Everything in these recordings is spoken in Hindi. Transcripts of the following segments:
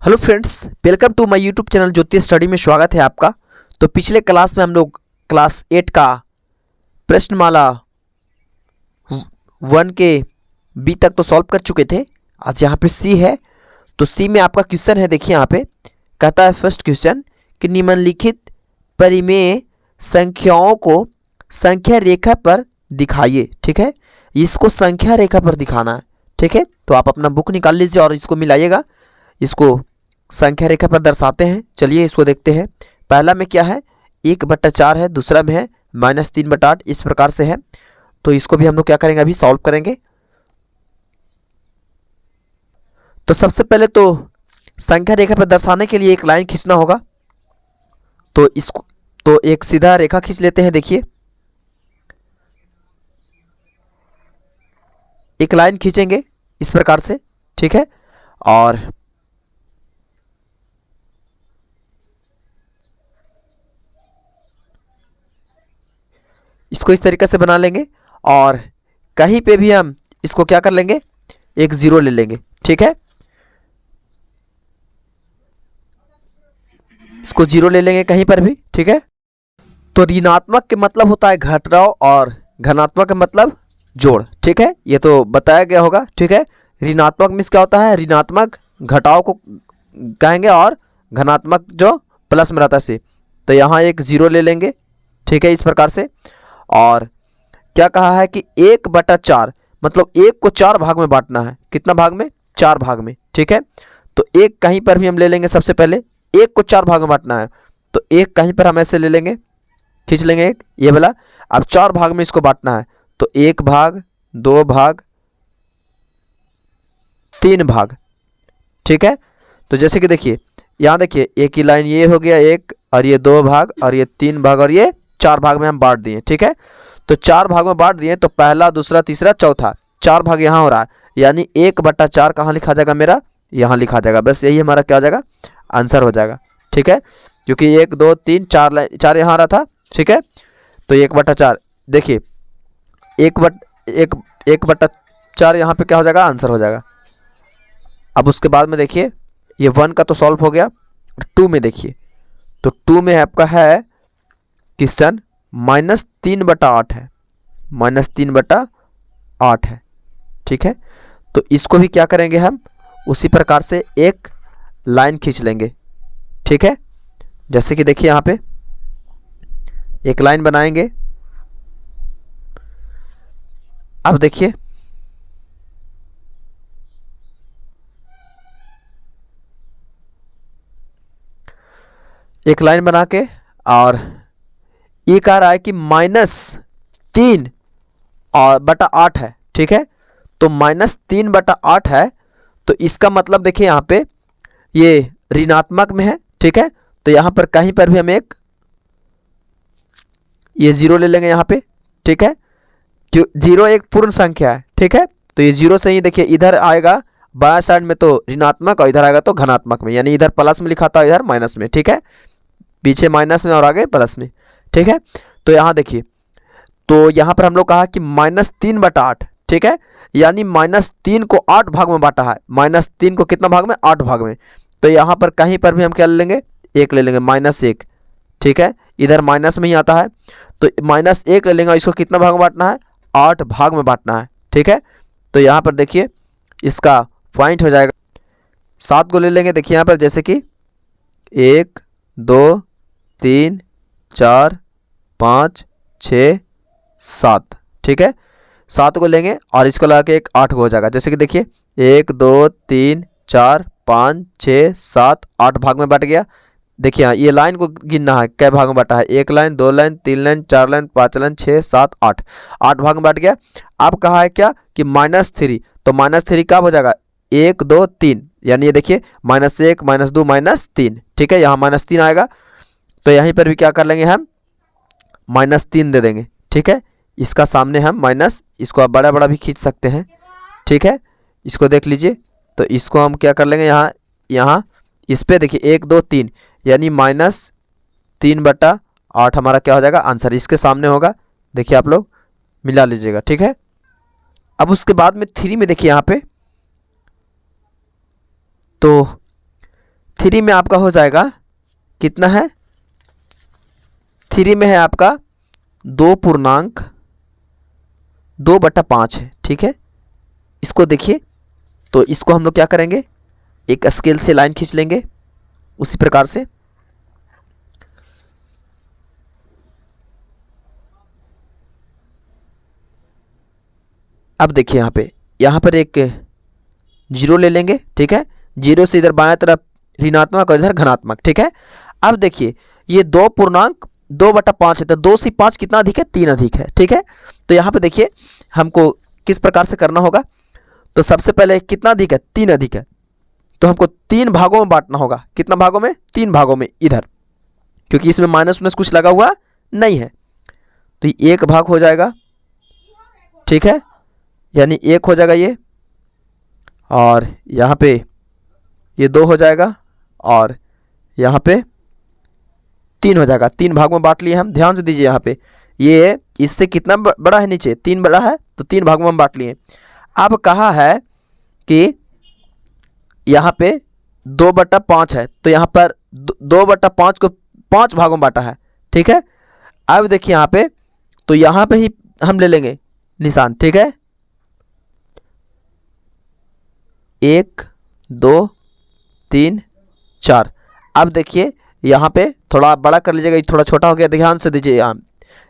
Hello friends, welcome to my YouTube channel Jyoti study में स्वागत है आपका। तो पिछले क्लास में हम लोग क्लास 8 का प्रश्नमाला 1 के बी तक तो सॉल्व कर चुके थे। आज यहाँ पे सी है, तो सी में आपका क्वेश्चन है। देखिए यहाँ पे कहता है फर्स्ट क्वेश्चन कि निम्नलिखित परिमेय संख्याओं को संख्या रेखा पर दिखाइए। ठीक है, इसको संख्या रेखा पर दिखाना है। ठीक है, तो आप अपना बुक निकाल लीजिए और इसको मिलाइएगा। इसको संख्या रेखा पर दर्शाते हैं। चलिए इसको देखते हैं। पहला में क्या है, 1/4 है, दूसरा में है -3/8, इस प्रकार से है। तो इसको भी हम लोग क्या करेंगे, अभी सॉल्व करेंगे। तो सबसे पहले तो संख्या रेखा पर दर्शाने के लिए एक लाइन खींचना होगा। तो इसको तो एक सीधा रेखा खींच लेते हैं। देखिए एक लाइन खींचेंगे इस प्रकार से। ठीक है, और इसको इस तरीके से बना लेंगे और कहीं पे भी हम इसको क्या कर लेंगे, एक जीरो ले लेंगे। ठीक है, इसको जीरो ले लेंगे कहीं पर भी। ठीक है, तो ऋणात्मक के मतलब होता है घटाव और धनात्मक का मतलब जोड़। ठीक है, ये तो बताया गया होगा। ठीक है, ऋणात्मक मीन्स क्या होता है, ऋणात्मक घटाव को कहेंगे और धनात्मक जो प्लस में रहता है से। तो यहाँ एक जीरो ले लेंगे। ठीक है, इस प्रकार से। और क्या कहा है कि 1/4 मतलब 1 को 4 भाग में बांटना है। कितना भाग में, 4 भाग में। ठीक है, तो एक कहीं पर भी हम ले लेंगे। सबसे पहले 1 को 4 भाग में बांटना है, तो एक कहीं पर हम ऐसे ले लेंगे, खींच लेंगे एक ये वाला। अब 4 भाग में इसको बांटना है, तो 1 भाग, 2 भाग, 3 भाग। ठीक है, तो जैसे कि देखिए यहाँ देखिए एक ही लाइन ये हो गया एक, और ये 2 भाग, और ये 3 भाग, और ये 4 भाग में हम बांट दिए। ठीक है, तो 4 भाग में बांट दिए, तो पहला, दूसरा, तीसरा, चौथा 4 भाग यहाँ हो रहा है। यानी 1/4 कहाँ लिखा जाएगा मेरा, यहाँ लिखा जाएगा। बस यही हमारा क्या हो जाएगा, आंसर हो जाएगा। ठीक है, क्योंकि 1 2 3 4 लाइन 4 यहाँ रहा था। ठीक है, तो 1/4 देखिए 1/4 यहाँ पे क्या हो जाएगा, आंसर हो जाएगा। अब उसके बाद में देखिए ये 1 का तो सॉल्व हो गया। 2 में देखिए, तो 2 में आपका है क्वेश्चन -3/8 है, -3/8 है। ठीक है, तो इसको भी क्या करेंगे हम, उसी प्रकार से एक लाइन खींच लेंगे। ठीक है, जैसे कि देखिए यहाँ पे एक लाइन बनाएंगे। अब देखिए एक लाइन बना के, और ये कह रहा है कि -3/8 है। ठीक है, तो -3/8 है, तो इसका मतलब देखिए यहाँ पे ये ऋणात्मक में है। ठीक है, तो यहाँ पर कहीं पर भी हम एक ये जीरो ले लेंगे यहाँ पे। ठीक है, क्यों, जीरो एक पूर्ण संख्या है। ठीक है, तो ये जीरो से ही देखिए इधर आएगा बाएं साइड में तो ऋणात्मक, और इधर आएगा तो धनात्मक में, यानी इधर प्लस में लिखा था, इधर माइनस में। ठीक है, पीछे माइनस में और आगे प्लस में। ठीक है, तो यहाँ देखिए, तो यहाँ पर हम लोग कहा कि -3/8। ठीक है, यानी -3 को 8 भाग में बांटा है। -3 को कितना भाग में, 8 भाग में। तो यहाँ पर कहीं पर भी हम क्या ले लेंगे, एक ले लेंगे, -1। ठीक है, इधर माइनस में ही आता है, तो -1 ले लेंगे। इसको कितना भाग में बांटना है, 8 भाग में बांटना है। ठीक है, तो यहाँ पर देखिए इसका पॉइंट हो जाएगा 7 को ले लेंगे। देखिए यहाँ पर जैसे कि 1 2 3 4 5 6 7। ठीक है, 7 को लेंगे और इसको लगा के एक 8 को हो जाएगा। जैसे कि देखिए 1 2 3 4 5 6 7 8 भाग में बट गया। देखिए ये लाइन को गिनना है, कै भाग में बटा है, 1 line, 2 line, 3 line, 4 line, 5 line, 6 7 8, 8 भाग में बट गया। अब कहा है क्या कि -3, तो -3 कब हो जाएगा, 1 2 3, यानी ये देखिए -1 -2 -3। ठीक है, यहाँ -3 आएगा, तो यहीं पर भी क्या कर लेंगे हम, -3 दे देंगे। ठीक है, इसका सामने हम माइनस, इसको आप बड़ा बड़ा भी खींच सकते हैं। ठीक है, इसको देख लीजिए, तो इसको हम क्या कर लेंगे, यहाँ इस पर देखिए 1 2 3, यानी -3/8 हमारा क्या हो जाएगा, आंसर इसके सामने होगा। देखिए आप लोग मिला लीजिएगा। ठीक है, अब उसके बाद में 3 में देखिए यहाँ पे, तो 3 में आपका हो जाएगा कितना है, 3 में है आपका 2.2/5 है। ठीक है, इसको देखिए, तो इसको हम लोग क्या करेंगे, एक स्केल से लाइन खींच लेंगे उसी प्रकार से। अब देखिए यहाँ पर एक जीरो ले लेंगे। ठीक है, जीरो से इधर बाएं तरफ ऋणात्मक और इधर धनात्मक। ठीक है, अब देखिए ये 2.2/5 है, तो 2 से 5 कितना अधिक है, 3 अधिक है। ठीक है, तो यहाँ पे देखिए हमको किस प्रकार से करना होगा। तो सबसे पहले कितना अधिक है, 3 अधिक है, तो हमको 3 भागों में बांटना होगा। कितना भागों में, 3 भागों में इधर, क्योंकि इसमें माइनस उनस कुछ लगा हुआ नहीं है, तो 1 भाग हो जाएगा। ठीक है, यानी 1 हो जाएगा ये, और यहाँ पे ये 2 हो जाएगा, और यहाँ पे 3 हो जाएगा। 3 भाग में बांट लिए हम। ध्यान से दीजिए, यहाँ पे ये इससे कितना बड़ा है, नीचे 3 बड़ा है, तो 3 भाग में हम बांट लिए। अब कहा है कि यहाँ पे 2/5 है, तो यहाँ पर 2/5 को 5 भागों में बांटा है। ठीक है, अब देखिए यहाँ पे, तो यहाँ पे ही हम ले लेंगे निशान। ठीक है, 1 2 3 4। अब देखिए यहाँ पे थोड़ा बड़ा कर लीजिएगा, थोड़ा छोटा हो गया, ध्यान से दीजिए।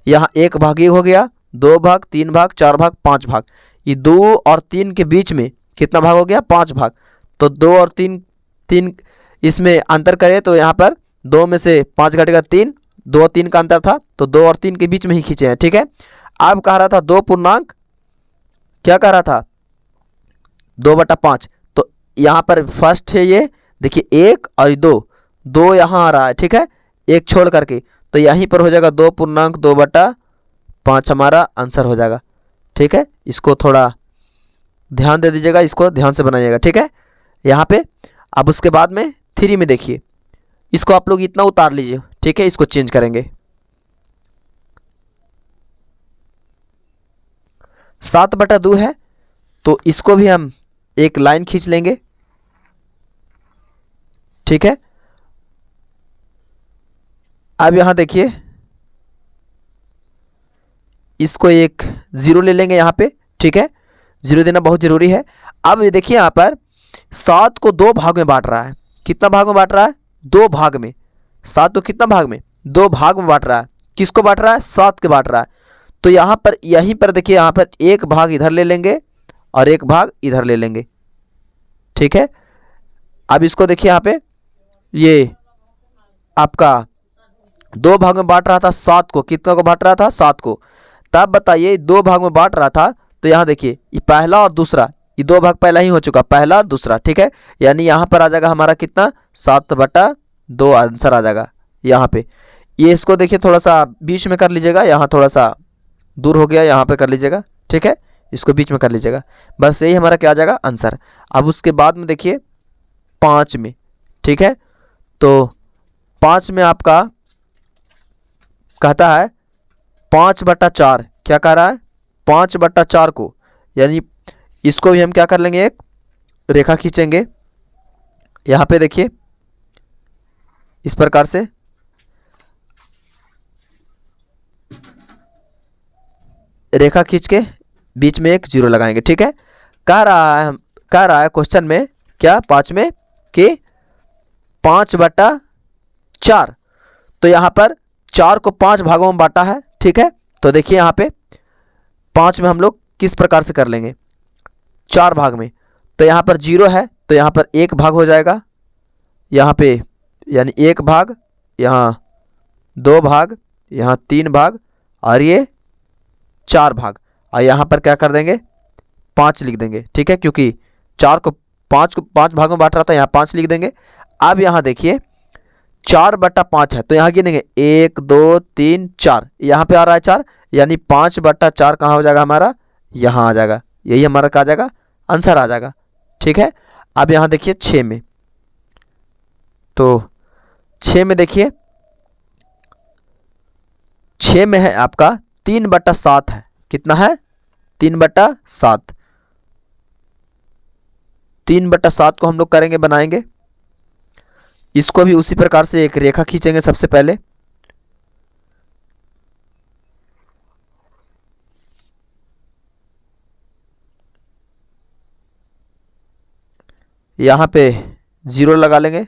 यहाँ 1 भाग ही हो गया, 2 भाग, 3 भाग, 4 भाग, 5 भाग। ये 2 और 3 के बीच में कितना भाग हो गया, 5 भाग। तो 2 और 3 इसमें अंतर करें तो यहाँ पर 2 में से 5 घटेगा 3, 2 और 3 का अंतर था, तो 2 और 3 के बीच में ही खींचे हैं। ठीक है, अब कह रहा था 2 क्या कह रहा था, 2/5। तो यहाँ पर फर्स्ट है ये, देखिए 1 और 2 यहाँ आ रहा है। ठीक है, 1 छोड़ करके, तो यहीं पर हो जाएगा 2.2/5 हमारा आंसर हो जाएगा। ठीक है, इसको थोड़ा ध्यान दे दीजिएगा, इसको ध्यान से बनाइएगा। ठीक है, यहाँ पे अब उसके बाद में 3 में देखिए, इसको आप लोग इतना उतार लीजिए। ठीक है, इसको चेंज करेंगे, 7/2 है, तो इसको भी हम एक लाइन खींच लेंगे। ठीक है, अब यहाँ देखिए, इसको एक 0 ले लेंगे यहाँ पे। ठीक है, 0 देना बहुत ज़रूरी है। अब ये देखिए यहाँ पर 7 को 2 भाग में बांट रहा है। कितना भाग में बांट रहा है, 2 भाग में। 7 को कितना भाग में, 2 भाग में बांट रहा है। किसको बांट रहा है, 7 के बांट रहा है। तो यहाँ पर यहीं पर देखिए, यहाँ पर 1 भाग इधर ले लेंगे और 1 भाग इधर ले लेंगे। ठीक है, अब इसको देखिए, यहाँ पे ये आपका 2 भाग में बांट रहा था 7 को। कितना को बांट रहा था, 7 को। तब बताइए 2 भाग में बांट रहा था, तो यहाँ देखिए ये पहला और दूसरा, ये 2 भाग पहला ही हो चुका, पहला और दूसरा। ठीक है, यानी यहाँ पर आ जाएगा हमारा कितना, 7/2 आंसर आ जाएगा यहाँ पे। ये इसको देखिए थोड़ा सा बीच में कर लीजिएगा, यहाँ थोड़ा सा दूर हो गया, यहाँ पे कर लीजिएगा। ठीक है, इसको बीच में कर लीजिएगा, बस यही हमारा क्या आ जाएगा, आंसर। अब उसके बाद में देखिए 5 में। ठीक है, तो 5 में आपका कहता है 5/4। क्या कह रहा है, 5/4 को, यानी इसको भी हम क्या कर लेंगे, एक रेखा खींचेंगे। यहाँ पे देखिए इस प्रकार से, रेखा खींच के बीच में एक 0 लगाएंगे। ठीक है, कह रहा है क्वेश्चन में क्या, 5 में कि 5/4। तो यहाँ पर 4 को 5 भागों में बांटा है। ठीक है, तो देखिए यहाँ पे 5 में हम लोग किस प्रकार से कर लेंगे, 4 भाग में। तो यहाँ पर 0 है, तो यहाँ पर 1 भाग हो जाएगा, यहाँ पे यानी 1 भाग, यहाँ 2 भाग, यहाँ 3 भाग, और ये 4 भाग, और यहाँ पर क्या कर देंगे, 5 लिख देंगे। ठीक है, क्योंकि 4 को 5 भागों में बांट रहा था, यहाँ 5 लिख देंगे। अब यहाँ देखिए 4/5 है, तो यहाँ गिनेंगे 1 2 3 4, यहाँ पे आ रहा है 4, यानी 5/4 कहाँ हो जाएगा हमारा, यहाँ आ जाएगा। यही हमारा क्या आ जाएगा, आंसर आ जाएगा। ठीक है, अब यहाँ देखिए 6 में, तो 6 में देखिए, 6 में है आपका 3/7 है। कितना है, 3/7। 3/7 को हम लोग करेंगे, बनाएंगे। इसको भी उसी प्रकार से एक रेखा खींचेंगे सबसे पहले। यहाँ पे 0 लगा लेंगे।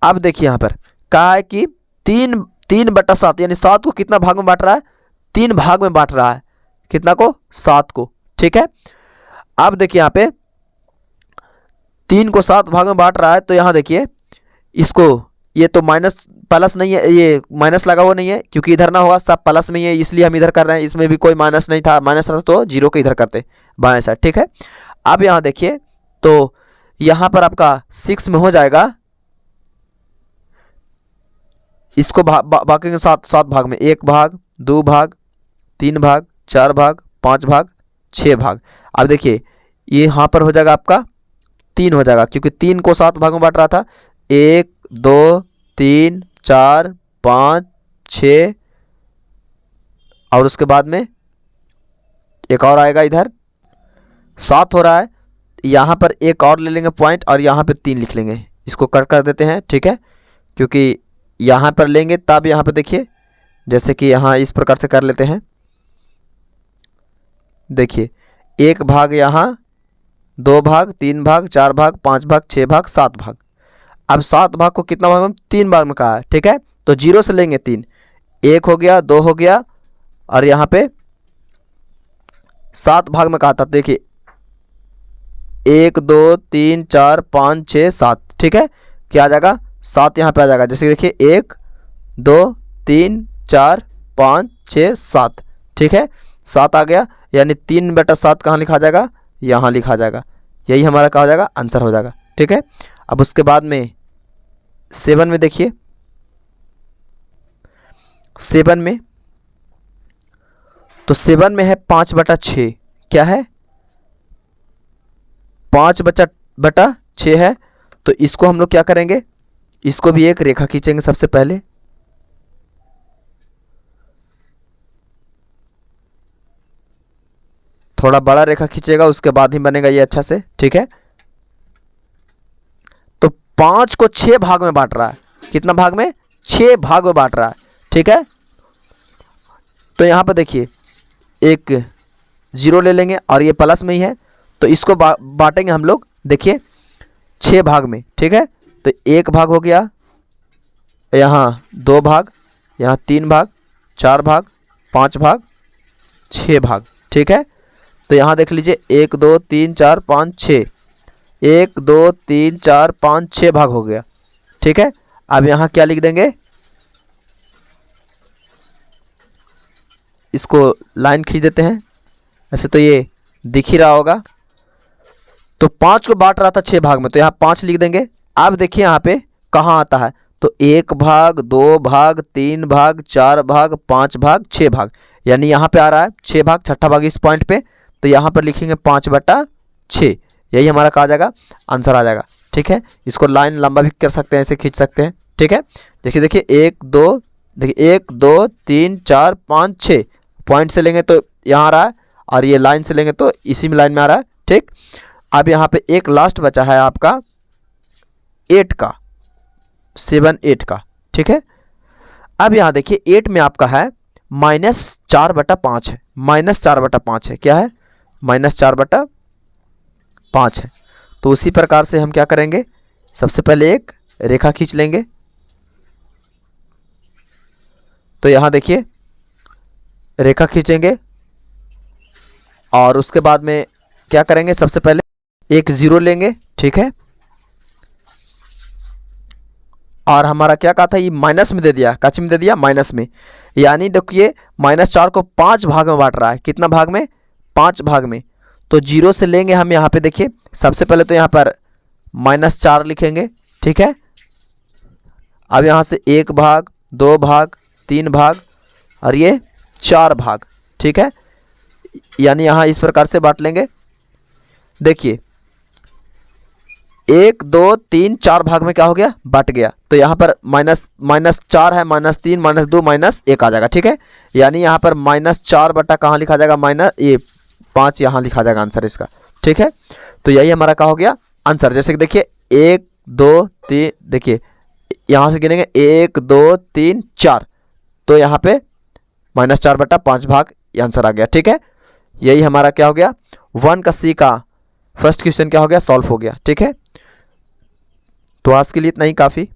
अब देखिए यहाँ पर कहा है कि 3/7 यानी 7 को कितना भाग में बांट रहा है, 3 भाग में बांट रहा है। कितना को, 7 को। ठीक है, अब देखिए यहाँ पे 3 को 7 भाग में बांट रहा है, तो यहाँ देखिए इसको, ये तो माइनस प्लस नहीं है, ये माइनस लगा हुआ नहीं है क्योंकि इधर ना होगा, सब प्लस में ही है, इसलिए हम इधर कर रहे हैं। इसमें भी कोई माइनस नहीं था, माइनस था तो 0 को इधर करते बाएं साइड। ठीक है, अब यहाँ देखिए तो यहाँ पर आपका 6 में हो जाएगा, इसको बाकी के 7 भाग में, 1 भाग, 2 भाग, 3 भाग, 4 भाग, 5 भाग, 6 भाग। अब देखिए ये यहाँ पर हो जाएगा आपका 3 हो जाएगा क्योंकि 3 को 7 भाग में बांट रहा था। 1 2 3 4 5 6 और उसके बाद में एक और आएगा, इधर 7 हो रहा है। यहाँ पर एक और ले लेंगे पॉइंट और यहाँ पे 3 लिख लेंगे, इसको कट कर देते हैं। ठीक है, क्योंकि यहाँ पर लेंगे तब यहाँ पे देखिए, जैसे कि यहाँ इस प्रकार से कर लेते हैं। देखिए 1 भाग यहाँ, 2 भाग, 3 भाग, 4 भाग, 5 भाग, 6 भाग, 7 भाग। अब 7 भाग को कितना भाग में, 3 बार में कहा है। ठीक है, तो 0 से लेंगे 3, 1 हो गया, 2 हो गया और यहाँ पे 7 भाग में कहा था। देखिए 1 2 3 4 5 6 7। ठीक है, क्या आ जाएगा, 7 यहाँ पे आ जाएगा। जैसे देखिए 1 2 3 4 5 6 7। ठीक है, 7 आ गया, यानी 3/7 कहाँ लिखा जाएगा, यहाँ लिखा जाएगा। यही हमारा क्या हो जाएगा, आंसर हो जाएगा। ठीक है, अब उसके बाद में 7 में देखिए, 7 में तो 7 में है 5/6। क्या है, 5/6 है। तो इसको हम लोग क्या करेंगे, इसको भी एक रेखा खींचेंगे सबसे पहले। थोड़ा बड़ा रेखा खींचेगा, उसके बाद ही बनेगा ये अच्छा से। ठीक है, तो 5 को 6 भाग में बांट रहा है। कितना भाग में, 6 भाग में बांट रहा है। ठीक है, तो यहाँ पर देखिए एक 0 ले लेंगे और ये प्लस में ही है, तो इसको बांटेंगे हम लोग। देखिए 6 भाग में। ठीक है, तो 1 भाग हो गया, यहाँ 2 भाग, यहाँ 3 भाग, 4 भाग, 5 भाग, 6 भाग। ठीक है, तो यहाँ देख लीजिए 1 2 3 4 5 6, 1 2 3 4 5 6 भाग हो गया। ठीक है, अब यहाँ क्या लिख देंगे, इसको लाइन खींच देते हैं। ऐसे तो ये दिख ही रहा होगा। तो 5 को बांट रहा था 6 भाग में, तो यहाँ 5 लिख देंगे। अब देखिए यहाँ पे कहाँ आता है, तो 1 भाग, 2 भाग, 3 भाग, 4 भाग, 5 भाग, 6 भाग, यानी यहाँ पे आ रहा है 6 भाग, छठा भाग इस पॉइंट पे। तो यहाँ पर लिखेंगे 5/6, यही हमारा कहा जाएगा, आंसर आ जाएगा। ठीक है, इसको लाइन लंबा भी कर सकते हैं, ऐसे खींच सकते हैं। ठीक है, देखिए देखिए 1 2, देखिए 1 2 3 4 5 6 पॉइंट से लेंगे तो यहाँ आ रहा है, और ये लाइन से लेंगे तो इसी में लाइन में आ रहा है। ठीक, अब यहाँ पे एक लास्ट बचा है आपका 8 का, 7 8 का। ठीक है, अब यहाँ देखिए 8 में आपका है -4/5 है, -4/5 है। क्या है, -4/5 है। तो उसी प्रकार से हम क्या करेंगे, सबसे पहले एक रेखा खींच लेंगे। तो यहाँ देखिए रेखा खींचेंगे और उसके बाद में क्या करेंगे, सबसे पहले एक 0 लेंगे। ठीक है, और हमारा क्या कहा था, ये माइनस में दे दिया, कच में दे दिया, माइनस में। यानी देखिए -4 को 5 भाग में बांट रहा है। कितना भाग में, 5 भाग में। तो 0 से लेंगे हम यहाँ पे। देखिए सबसे पहले तो यहाँ पर -4 लिखेंगे। ठीक है, अब यहाँ से 1 भाग, 2 भाग, 3 भाग और ये 4 भाग। ठीक है, यानी यहाँ इस प्रकार से बांट लेंगे। देखिए 1 2 3 4 भाग में क्या हो गया, बट गया। तो यहाँ पर -4 है, -3 -2 -1 आ जाएगा। ठीक है, यानी यहाँ पर -4 बटा कहाँ लिखा जाएगा, ये 5 यहाँ लिखा जाएगा आंसर इसका। ठीक है, तो यही हमारा क्या हो गया, आंसर। जैसे कि देखिए 1 2 3, देखिए यहाँ से गिनेंगे 1 2 3 4, तो यहाँ पे -4/5 भाग, ये आंसर आ गया। ठीक है, यही हमारा क्या हो गया, 1 का सी का फर्स्ट क्वेश्चन क्या हो गया, सॉल्व हो गया। ठीक है, तो आज के लिए इतना ही काफ़ी।